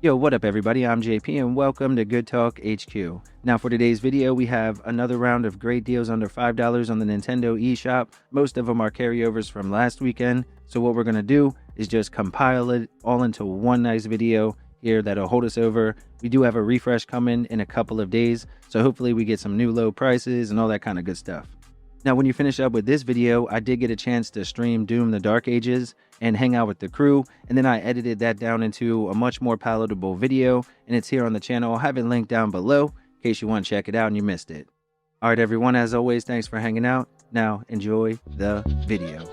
Yo, what up everybody, I'm JP and welcome to Good Talk HQ. Now for today's video, we have another round of great deals under $5 on the Nintendo eShop. Most of them are carryovers from last weekend, so what we're going to do is just compile it all into one nice video here that'll hold us over. We do have a refresh coming in a couple of days, so hopefully we get some new low prices and all that kind of good stuff. Now, when you finish up with this video, I did get a chance to stream Doom the Dark Ages and hang out with the crew, and then I edited that down into a much more palatable video, and it's here on the channel. I'll have it linked down below in case you want to check it out and you missed it. All right, everyone, as always, thanks for hanging out. Now, enjoy the video.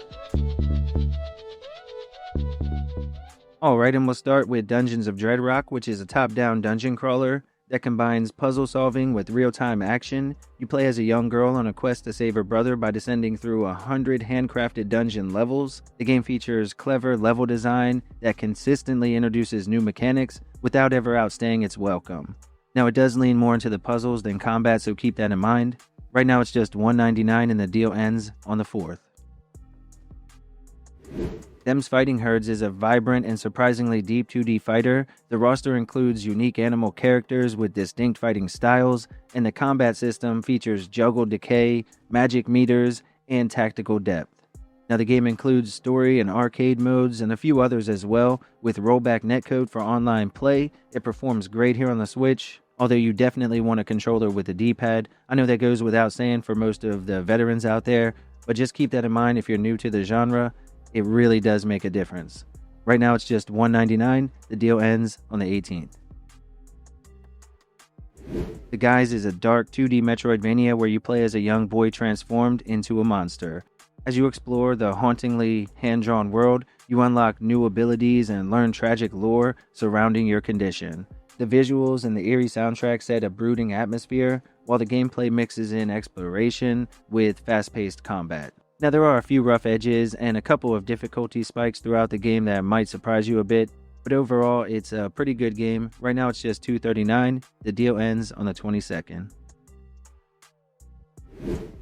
All right, and we'll start with Dungeons of Dreadrock, which is a top-down dungeon crawler that combines puzzle solving with real-time action. You play as a young girl on a quest to save her brother by descending through 100 handcrafted dungeon levels. The game features clever level design that consistently introduces new mechanics without ever outstaying its welcome. Now, it does lean more into the puzzles than combat, so keep that in mind. Right now it's just $1.99 and the deal ends on the 4th. Them's Fighting Herds is a vibrant and surprisingly deep 2D fighter. The roster includes unique animal characters with distinct fighting styles, and the combat system features juggle decay, magic meters, and tactical depth. Now, the game includes story and arcade modes and a few others as well. With rollback netcode for online play, it performs great here on the Switch, although you definitely want a controller with a D-pad. I know that goes without saying for most of the veterans out there, but just keep that in mind if you're new to the genre. It really does make a difference. Right now it's just $1.99. The deal ends on the 18th. The Guise is a dark 2D Metroidvania where you play as a young boy transformed into a monster. As you explore the hauntingly hand-drawn world, you unlock new abilities and learn tragic lore surrounding your condition. The visuals and the eerie soundtrack set a brooding atmosphere, while the gameplay mixes in exploration with fast-paced combat. Now, there are a few rough edges and a couple of difficulty spikes throughout the game that might surprise you a bit, but overall, it's a pretty good game. Right now, it's just $2.39. The deal ends on the 22nd.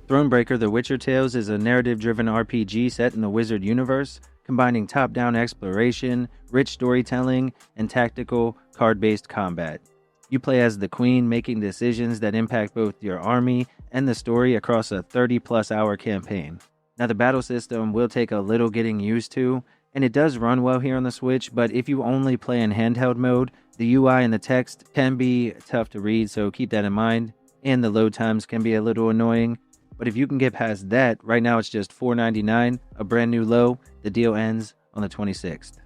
ThroneBreaker: The Witcher Tales is a narrative-driven RPG set in the Wizard universe, combining top-down exploration, rich storytelling, and tactical, card-based combat. You play as the Queen, making decisions that impact both your army and the story across a 30-plus hour campaign. Now, the battle system will take a little getting used to, and it does run well here on the Switch, but if you only play in handheld mode, the UI and the text can be tough to read, so keep that in mind, and the load times can be a little annoying. But if you can get past that, right now it's just $4.99, a brand new low. The deal ends on the 26th.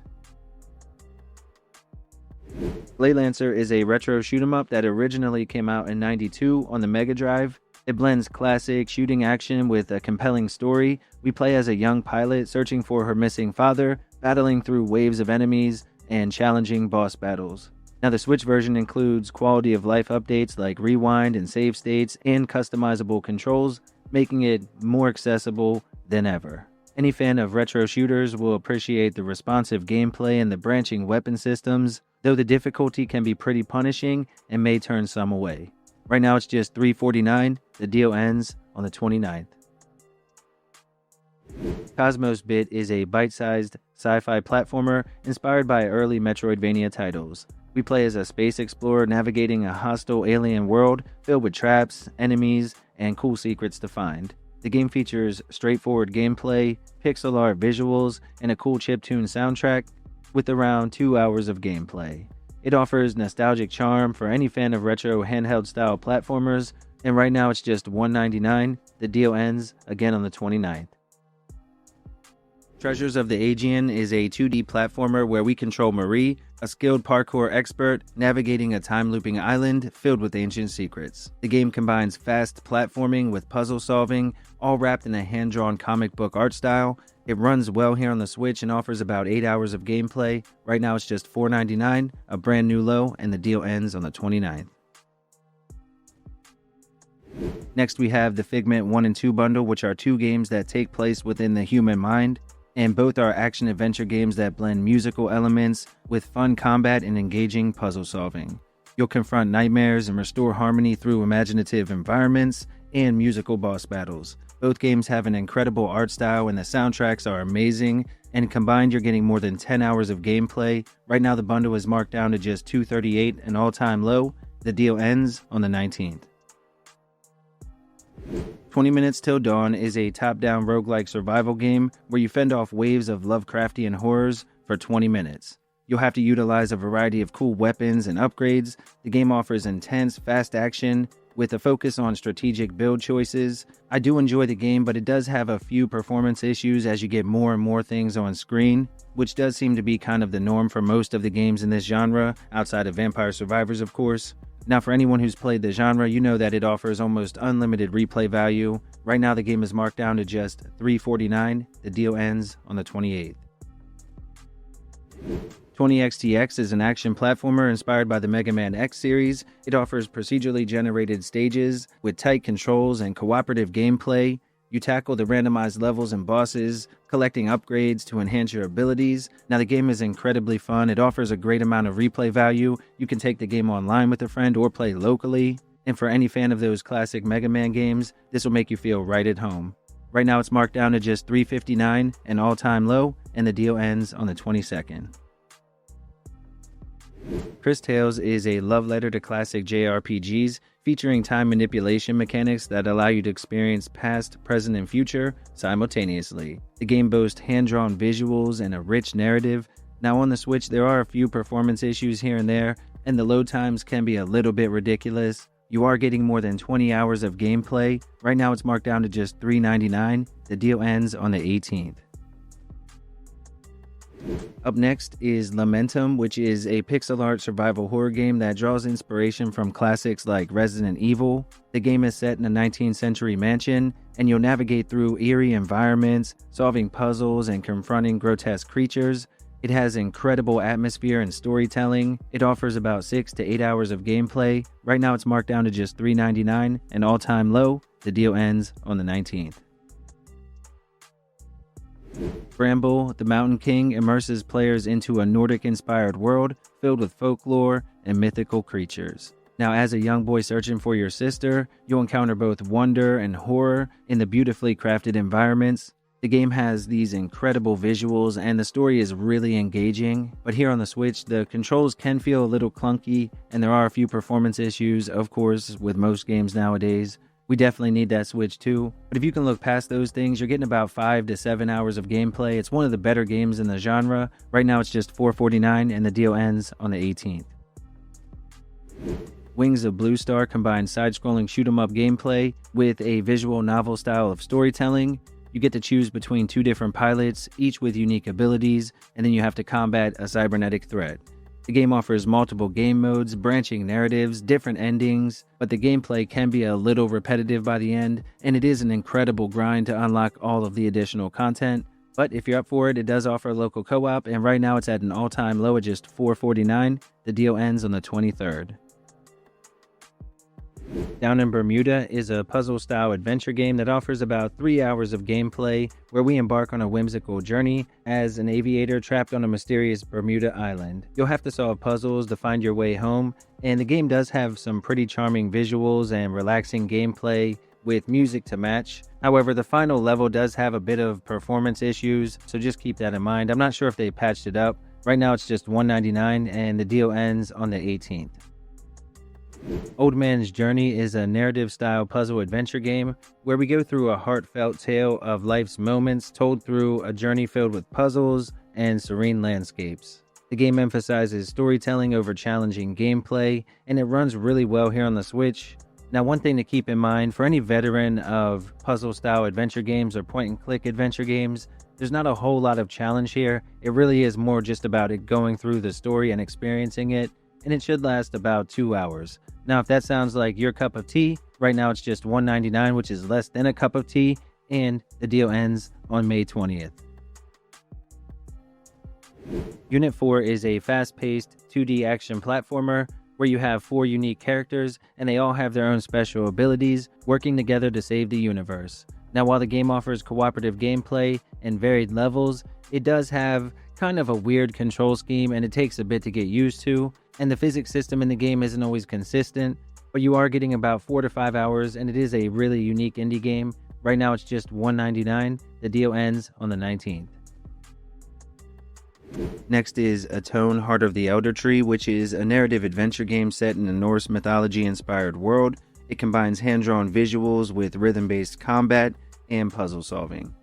Gleylancer is a retro shoot-'em-up that originally came out in '92 on the Mega Drive. It blends classic shooting action with a compelling story. We play as a young pilot searching for her missing father, battling through waves of enemies, and challenging boss battles. Now, the Switch version includes quality of life updates like rewind and save states and customizable controls, making it more accessible than ever. Any fan of retro shooters will appreciate the responsive gameplay and the branching weapon systems, though the difficulty can be pretty punishing and may turn some away. Right now it's just $3.49. The deal ends on the 29th. Cosmos Bit is a bite-sized sci-fi platformer inspired by early Metroidvania titles. We play as a space explorer navigating a hostile alien world filled with traps, enemies, and cool secrets to find. The game features straightforward gameplay, pixel art visuals, and a cool chiptune soundtrack with around 2 hours of gameplay. It offers nostalgic charm for any fan of retro handheld-style platformers, and right now it's just $1.99. The deal ends again on the 29th. Treasures of the Aegean is a 2D platformer where we control Marie, a skilled parkour expert navigating a time-looping island filled with ancient secrets. The game combines fast platforming with puzzle solving, all wrapped in a hand-drawn comic book art style. It runs well here on the Switch and offers about 8 hours of gameplay. Right now it's just $4.99, a brand new low, and the deal ends on the 29th. Next we have the Figment 1 and 2 bundle, which are 2 games that take place within the human mind, and both are action-adventure games that blend musical elements with fun combat and engaging puzzle solving. You'll confront nightmares and restore harmony through imaginative environments and musical boss battles. Both games have an incredible art style and the soundtracks are amazing, and combined you're getting more than 10 hours of gameplay. Right now the bundle is marked down to just $238, an all-time low. The deal ends on the 19th. 20 Minutes Till Dawn is a top-down roguelike survival game where you fend off waves of Lovecraftian horrors for 20 minutes. You'll have to utilize a variety of cool weapons and upgrades. The game offers intense, fast action with a focus on strategic build choices. I do enjoy the game, but it does have a few performance issues as you get more and more things on screen, which does seem to be kind of the norm for most of the games in this genre, outside of Vampire Survivors, of course. Now, for anyone who's played the genre, you know that it offers almost unlimited replay value. Right now, the game is marked down to just $349. The deal ends on the 28th. 20XTX is an action platformer inspired by the Mega Man X series. It offers procedurally generated stages with tight controls and cooperative gameplay. You tackle the randomized levels and bosses, collecting upgrades to enhance your abilities. Now, the game is incredibly fun. It offers a great amount of replay value. You can take the game online with a friend or play locally. And for any fan of those classic Mega Man games, this will make you feel right at home. Right now, it's marked down to just $359, an all-time low, and the deal ends on the 22nd. Cris Tales is a love letter to classic JRPGs, featuring time manipulation mechanics that allow you to experience past, present, and future simultaneously. The game boasts hand-drawn visuals and a rich narrative. Now on the Switch, there are a few performance issues here and there, and the load times can be a little bit ridiculous. You are getting more than 20 hours of gameplay. Right now it's marked down to just $399. The deal ends on the 18th. Up next is Lamentum, which is a pixel art survival horror game that draws inspiration from classics like Resident Evil. The game is set in a 19th century mansion, and you'll navigate through eerie environments, solving puzzles and confronting grotesque creatures. It has incredible atmosphere and storytelling. It offers about 6 to 8 hours of gameplay. Right now it's marked down to just $399, an all-time low. The deal ends on the 19th. Bramble, the Mountain King, immerses players into a Nordic-inspired world filled with folklore and mythical creatures. Now, as a young boy searching for your sister, you'll encounter both wonder and horror in the beautifully crafted environments. The game has these incredible visuals and the story is really engaging, but here on the Switch, the controls can feel a little clunky and there are a few performance issues, of course, with most games nowadays. We definitely need that Switch too, but if you can look past those things, you're getting about 5 to 7 hours of gameplay. It's one of the better games in the genre. Right now it's just $449 and the deal ends on the 18th. Wings of Bluestar combines side-scrolling shoot-'em-up gameplay with a visual novel style of storytelling. You get to choose between 2 different pilots, each with unique abilities, and then you have to combat a cybernetic threat. The game offers multiple game modes, branching narratives, different endings, but the gameplay can be a little repetitive by the end, and it is an incredible grind to unlock all of the additional content. But if you're up for it, it does offer local co-op, and right now it's at an all-time low at just $449. The deal ends on the 23rd. Down in Bermuda is a puzzle-style adventure game that offers about 3 hours of gameplay where we embark on a whimsical journey as an aviator trapped on a mysterious Bermuda island. You'll have to solve puzzles to find your way home, and the game does have some pretty charming visuals and relaxing gameplay with music to match. However, the final level does have a bit of performance issues, so just keep that in mind. I'm not sure if they patched it up. Right now it's just $199 and the deal ends on the 18th. Old Man's Journey is a narrative-style puzzle adventure game where we go through a heartfelt tale of life's moments told through a journey filled with puzzles and serene landscapes. The game emphasizes storytelling over challenging gameplay, and it runs really well here on the Switch. Now, one thing to keep in mind, for any veteran of puzzle-style adventure games or point-and-click adventure games, there's not a whole lot of challenge here. It really is more just about it going through the story and experiencing it, and it should last about 2 hours. Now, if that sounds like your cup of tea, right now it's just $199, which is less than a cup of tea, and the deal ends on May 20th. Unit 4 is a fast-paced 2D action platformer where you have 4 unique characters, and they all have their own special abilities, working together to save the universe. Now, while the game offers cooperative gameplay and varied levels, it does have kind of a weird control scheme, and it takes a bit to get used to, and the physics system in the game isn't always consistent, but you are getting about 4 to 5 hours, and it is a really unique indie game. Right now it's just $1.99. The deal ends on the 19th. Next is Atone, Heart of the Elder Tree, which is a narrative adventure game set in a Norse mythology-inspired world. It combines hand-drawn visuals with rhythm-based combat and puzzle solving.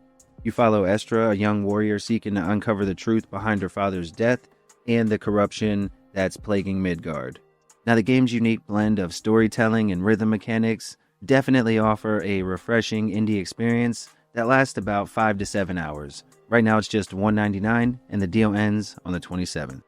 You follow Estra, a young warrior seeking to uncover the truth behind her father's death and the corruption that's plaguing Midgard. Now, the game's unique blend of storytelling and rhythm mechanics definitely offer a refreshing indie experience that lasts about 5 to 7 hours. Right now it's just $1.99 and the deal ends on the 27th.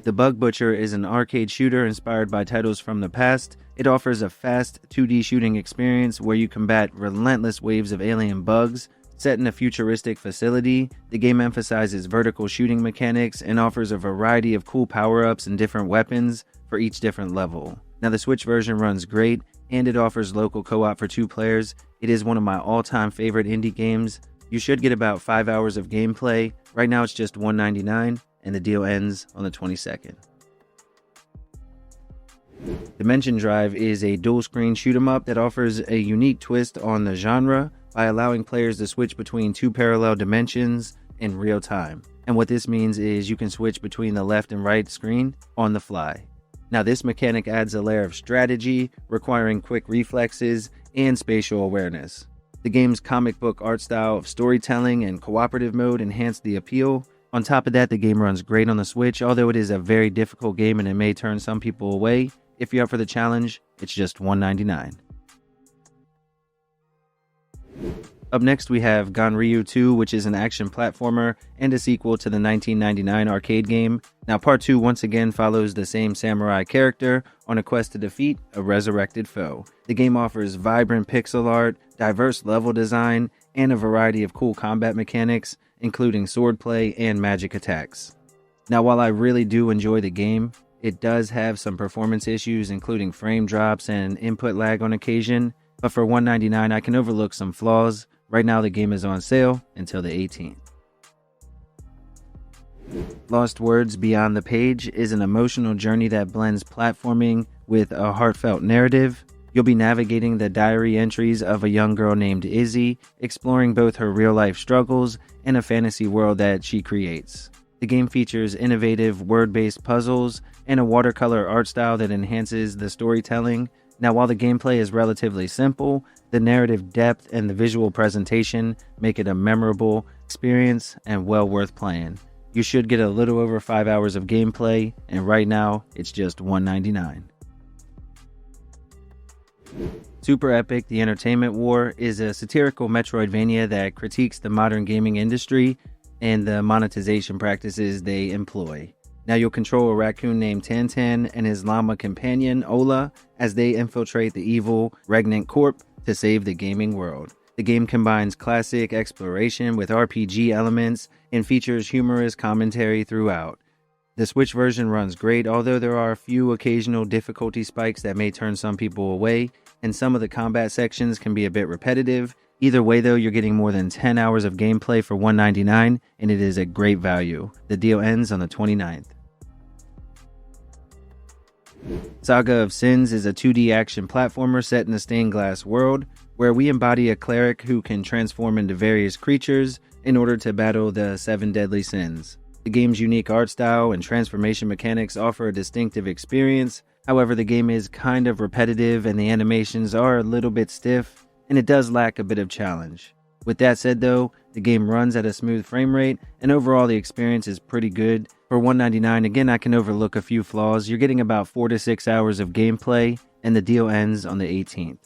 The Bug Butcher is an arcade shooter inspired by titles from the past. It offers a fast 2D shooting experience where you combat relentless waves of alien bugs. Set in a futuristic facility, the game emphasizes vertical shooting mechanics and offers a variety of cool power-ups and different weapons for each different level. Now, the Switch version runs great and it offers local co-op for 2 players. It is one of my all-time favorite indie games. You should get about 5 hours of gameplay. Right now it's just $1.99 and the deal ends on the 22nd. Dimension Drive is a dual-screen shoot-'em-up that offers a unique twist on the genre by allowing players to switch between 2 parallel dimensions in real time. And what this means is you can switch between the left and right screen on the fly. Now, this mechanic adds a layer of strategy, requiring quick reflexes and spatial awareness. The game's comic book art style of storytelling and cooperative mode enhance the appeal. On top of that, the game runs great on the Switch, although it is a very difficult game and it may turn some people away. If you're up for the challenge, it's just $1.99. Up next, we have Ganryu 2, which is an action platformer and a sequel to the 1999 arcade game. Now, Part 2 once again follows the same samurai character on a quest to defeat a resurrected foe. The game offers vibrant pixel art, diverse level design, and a variety of cool combat mechanics, including swordplay and magic attacks. Now, while I really do enjoy the game, it does have some performance issues, including frame drops and input lag on occasion, but for $1.99 I can overlook some flaws. Right now the game is on sale until the 18th. Lost Words Beyond the Page is an emotional journey that blends platforming with a heartfelt narrative. You'll be navigating the diary entries of a young girl named Izzy, exploring both her real-life struggles and a fantasy world that she creates. The game features innovative word-based puzzles and a watercolor art style that enhances the storytelling. Now, while the gameplay is relatively simple, the narrative depth and the visual presentation make it a memorable experience and well worth playing. You should get a little over 5 hours of gameplay, and right now, it's just $1.99. SuperEpic: The Entertainment War is a satirical Metroidvania that critiques the modern gaming industry and the monetization practices they employ. Now, you'll control a raccoon named Tantan and his llama companion, Ola, as they infiltrate the evil Regnant Corp to save the gaming world. The game combines classic exploration with RPG elements and features humorous commentary throughout. The Switch version runs great, although there are a few occasional difficulty spikes that may turn some people away, and some of the combat sections can be a bit repetitive. Either way though, you're getting more than 10 hours of gameplay for $1.99, and it is a great value. The deal ends on the 29th. Saga of Sins is a 2D action platformer set in a stained glass world, where we embody a cleric who can transform into various creatures in order to battle the 7 deadly sins. The game's unique art style and transformation mechanics offer a distinctive experience. However, the game is kind of repetitive and the animations are a little bit stiff, and it does lack a bit of challenge. With that said though, the game runs at a smooth frame rate, and overall the experience is pretty good. For $1.99, again, I can overlook a few flaws. You're getting about 4 to 6 hours of gameplay, and the deal ends on the 18th.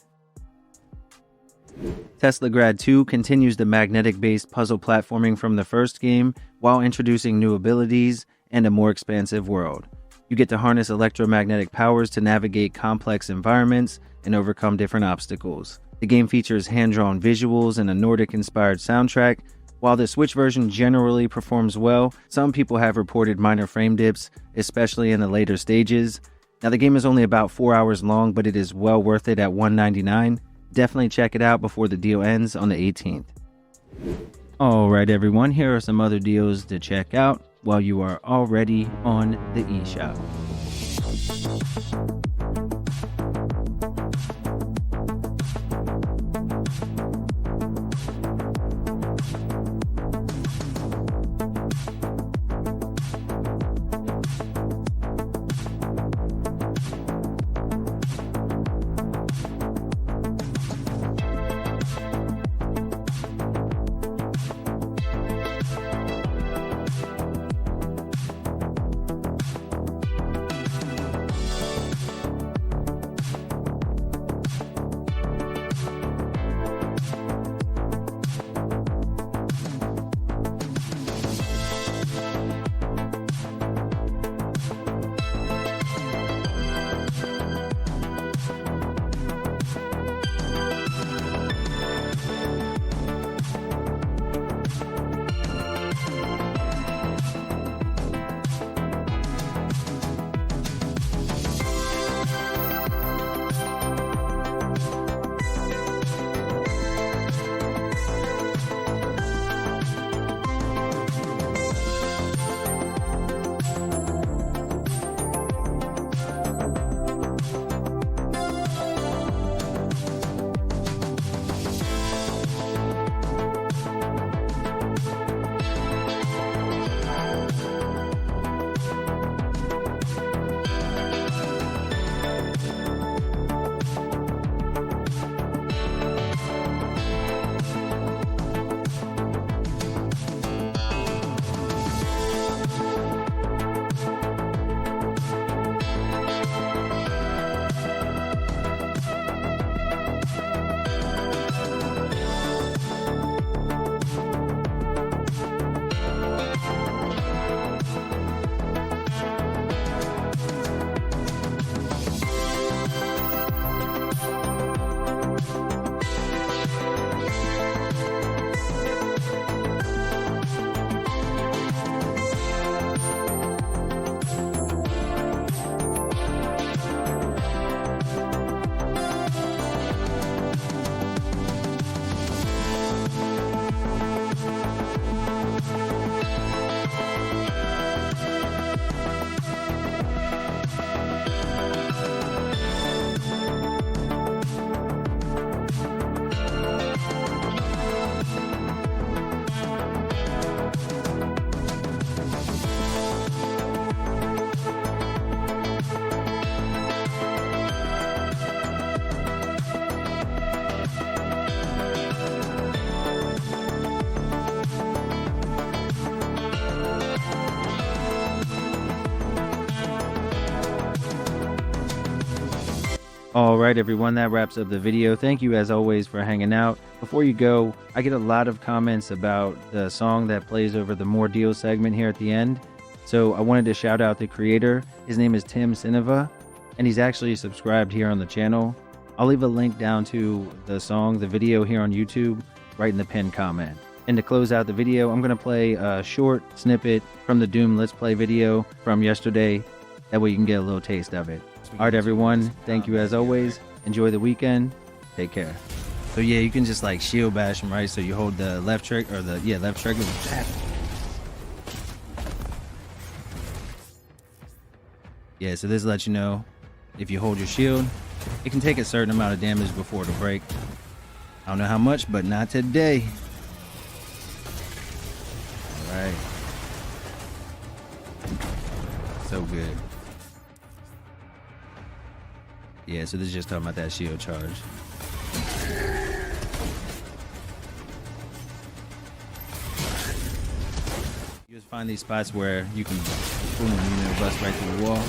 Teslagrad 2 continues the magnetic-based puzzle platforming from the first game, while introducing new abilities and a more expansive world. You get to harness electromagnetic powers to navigate complex environments and overcome different obstacles. The game features hand-drawn visuals and a Nordic-inspired soundtrack. While the Switch version generally performs well, some people have reported minor frame dips, especially in the later stages. Now, the game is only about 4 hours long, but it is well worth it at $1.99. Definitely check it out before the deal ends on the 18th. Alright everyone, here are some other deals to check out while you are already on the eShop. All right, everyone, that wraps up the video. Thank you, as always, for hanging out. Before you go, I get a lot of comments about the song that plays over the More Deals segment here at the end. So I wanted to shout out the creator. His name is Tim Sinaeve, and he's actually subscribed here on the channel. I'll leave a link down to the song, the video here on YouTube, right in the pinned comment. And to close out the video, I'm going to play a short snippet from the Doom Let's Play video from yesterday. That way you can get a little taste of it. All right, everyone. Thank you as always. Enjoy the weekend. Take care. So yeah, you can just like shield bash them, right? So you hold the left trigger, or the left trigger. Yeah, so this lets you know if you hold your shield, it can take a certain amount of damage before it'll break. I don't know how much, but not today. All right. So good. Yeah, so this is just talking about that shield charge. You just find these spots where you can, boom, bust right through the wall.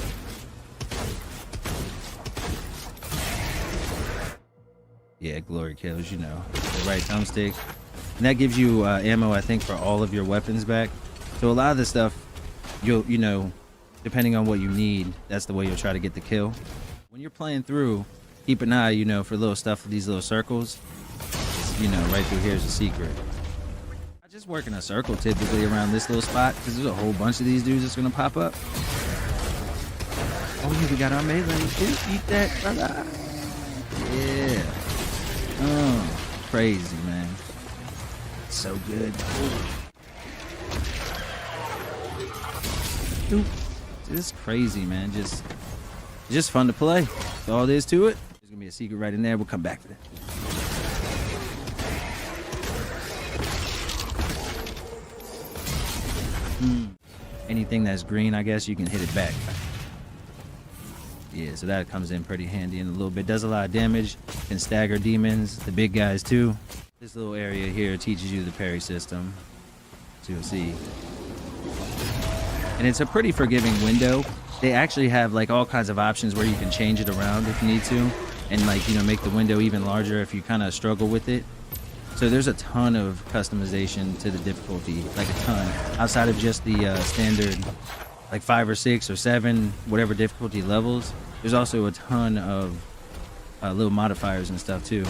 Yeah, glory kills, the right thumbstick. And that gives you ammo, I think, for all of your weapons back. So a lot of the stuff, you'll, depending on what you need, that's the way you'll try to get the kill. When you're playing through, keep an eye, for little stuff with these little circles. Right through here is a secret. I just work in a circle typically around this little spot because there's a whole bunch of these dudes that's gonna pop up. Oh yeah, we got our melee. Eat that, brother. Yeah. Oh, crazy, man. So good. Ooh. This is crazy, man. Just fun to play. That's all there is to it. There's gonna be a secret right in there. We'll come back to that. Anything that's green, I guess you can hit it back. Yeah, so that comes in pretty handy in a little bit. Does a lot of damage. Can stagger demons, the big guys too. This little area here teaches you the parry system. So you'll see. And it's a pretty forgiving window. They actually have like all kinds of options where you can change it around if you need to, and like make the window even larger if you kind of struggle with it. So there's a ton of customization to the difficulty, like a ton, outside of just the standard like 5 or 6 or 7 whatever difficulty levels. There's also a ton of little modifiers and stuff too.